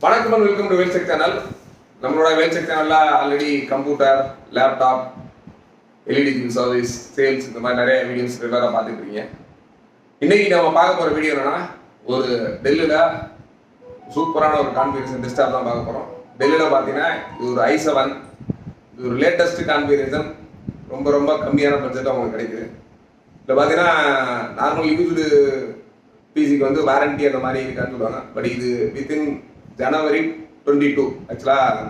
வணக்கம் and welcome to வேல்செக் channel. நம்மளோட வேல்செக் சேனல்ல already computer, laptop, LED service, sales இந்த மாதிரி நிறைய வீடியோஸ் ரெகுலராக பார்த்துட்டு இருக்கீங்க. இன்னைக்கு நம்ம பார்க்க போகிற வீடியோ என்னன்னா, ஒரு டெல்லியில் சூப்பரான ஒரு கான்ஃபிகரேஷன் டெஸ்க்டாப் தான் பார்க்க போகிறோம். டெல்லியில் பார்த்தீங்கன்னா இது ஒரு i7, இது ஒரு லேட்டஸ்ட் கான்ஃபிகரேஷன், ரொம்ப ரொம்ப கம்மியான பட்ஜெட்டில் உங்களுக்கு கிடைக்குது. இதில் பார்த்தீங்கன்னா நார்மல் யூஸ்டு பிசிக்கு வந்து வாரண்டி அந்த மாதிரி இருக்கான்னு சொல்லுவாங்க. பட் இது வித்தின் ஜனவரி 22 ஆக்சுவலாக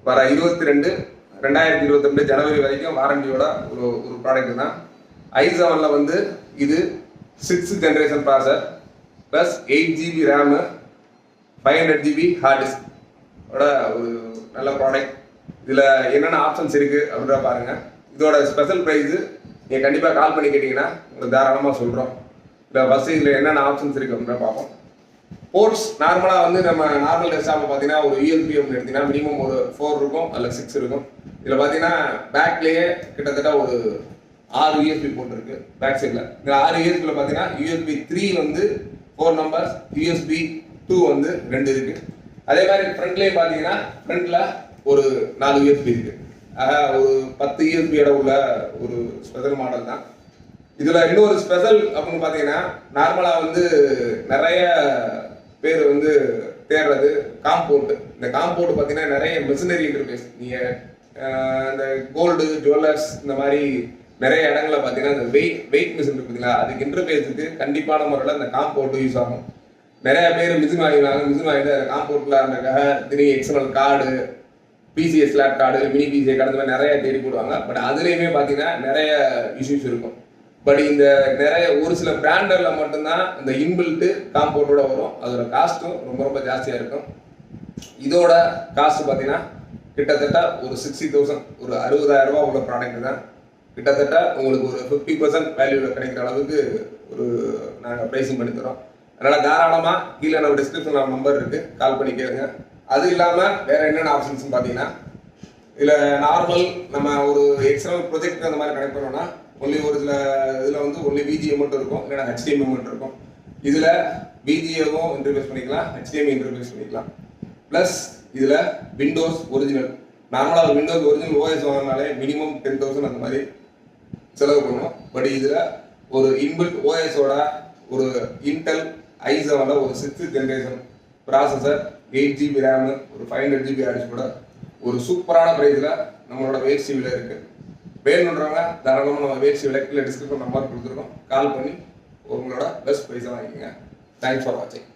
வர 2022 ஜனவரி வரைக்கும் வாரண்டியோட ஒரு ப்ராடக்ட் தான். i7ல வந்து இது 6th ஜென்ரேஷன் ப்ராசர் plus 8GB RAM 500GB hard disk ஓட ஒரு நல்ல ப்ராடக்ட். இதில் என்னென்ன ஆப்ஷன்ஸ் இருக்குது அப்படின்ற பாருங்கள். இதோட ஸ்பெஷல் ப்ரைஸு நீங்கள் கண்டிப்பாக கால் பண்ணி கேட்டிங்கன்னா உங்களுக்கு தாராளமாக சொல்கிறோம். இல்லை ஃபஸ்ட்டு இதில் என்னென்ன ஆப்ஷன்ஸ் இருக்குது அப்படின்ற பார்ப்போம். போர்ட்ஸ் நார்மலாக வந்து நம்ம நார்மல் டெஸ்க்டாப்பில் பார்த்தீங்கன்னா ஒரு யூஎஸ்பி அப்படின்னு எடுத்தீங்கன்னா மினிமம் ஒரு 4 இருக்கும் அதில் 6 இருக்கும். இதில் பார்த்தீங்கன்னா பேக்லேயே கிட்டத்தட்ட ஒரு 6 யூஎஸ்பி போர்ட் இருக்குது பேக் சைடில். இந்த 6 யூஎஸ்பியில் பார்த்தீங்கன்னா யூஎஸ்பி 3 வந்து 4 நம்பர்ஸ், யூஎஸ்பி 2 வந்து 2 இருக்குது. அதே மாதிரி ஃப்ரண்ட்லேயே பார்த்தீங்கன்னா ஃப்ரண்ட்டில் ஒரு 4 யூஎஸ்பி இருக்குது. ஒரு 10 யூஎஸ்பியோட உள்ள ஒரு ஸ்பெஷல் மாடல் தான். இதில் இன்னொரு ஸ்பெஷல் அப்படின்னு பார்த்தீங்கன்னா நார்மலாக வந்து நிறைய பேர் வந்து தேடுறது காம்போர்ட். இந்த காம்போர்ட் பார்த்தீங்கன்னா நிறைய மெஷினரி இன்டர்ஃபேஸ், நீங்கள் இந்த கோல்டு ஜுவல்லர்ஸ் இந்த மாதிரி நிறைய இடங்களில் பார்த்தீங்கன்னா இந்த வெயிட் மிஷின் இருக்குதுங்களா, அதுக்கு இன்டர்ஃபேஸுக்கு கண்டிப்பான முறையில் இந்த காம்போர்ட் யூஸ் ஆகும். நிறைய பேர் மிஷின் வாங்கிடுவாங்க. மிஷின் வாங்கிட்டு காம்போர்ட்டில் அந்த external card, PCA slot card, mini PCA card இந்த மாதிரி நிறைய தேடி போடுவாங்க. பட் அதுலேயுமே பார்த்தீங்கன்னா நிறைய இஷ்யூஸ் இருக்கும். பட் இந்த நிறைய ஒரு சில பிராண்டரில் மட்டும்தான் இந்த இன்பில்ட்டு காம்போர்ட்டோட வரும். அதோட காஸ்ட்டும் ரொம்ப ரொம்ப ஜாஸ்தியாக இருக்கும். இதோட காஸ்ட் பார்த்தீங்கன்னா கிட்டத்தட்ட ஒரு 60,000, ஒரு 60,000 ரூபா உள்ள ப்ராடக்ட் தான். கிட்டத்தட்ட உங்களுக்கு ஒரு 50% வேல்யூவில் கிடைக்கிற அளவுக்கு ஒரு நாங்கள் ப்ரைஸிங் பண்ணி தரோம். அதனால் தாராளமாக கீழே நம்ம டிஸ்கிரிப்ஷனில் நம்பர் இருக்குது, கால் பண்ணி கேளுங்க. அது இல்லாமல் வேறு என்னென்ன ஆப்ஷன்ஸ்னு பார்த்தீங்கன்னா, இதில் நார்மல் நம்ம ஒரு எக்ஸ்டர்னல் ப்ரொஜெக்ட் அந்த மாதிரி கனெக்ட் பண்ணோம்னா ஒன்லி ஒரு சில இதில் வந்து ஒன்லி VGA மட்டும் இருக்கும், இல்லைன்னா HDMI மட்டும் இருக்கும். இதில் VGAவும் இன்டர்ஃபேஸ் பண்ணிக்கலாம், HDMI இன்டர்ஃபேஸ் பண்ணிக்கலாம். ப்ளஸ் இதில் விண்டோஸ் ஒரிஜினல், நார்மலாக விண்டோஸ் ஒரிஜினல் ஓஎஸ் வாங்கினாலே மினிமம் 10,000 அந்த மாதிரி செலவு பண்ணுவோம். பட் இதில் ஒரு இன்பில்ட் ஓஎஸோட ஒரு இன்டெல் i7ல ஒரு 6th generation processor, 8GB RAM, ஒரு 500GB ஹார்ட் டிஸ்க் கூட ஒரு சூப்பரான ப்ரைஸில் நம்மளோட வேல்சிவியில் இருக்குது. வேணுன்றவங்க தாராளமாக நம்ம வேல்சிவியில் கீழே டிஸ்கிரிப்ஷன் நம்பர் கொடுத்துருக்கோம், கால் பண்ணி உங்களோட பெஸ்ட் ப்ரைஸை வாங்கிக்கோங்க. தேங்க்ஸ் ஃபார் வாட்சிங்.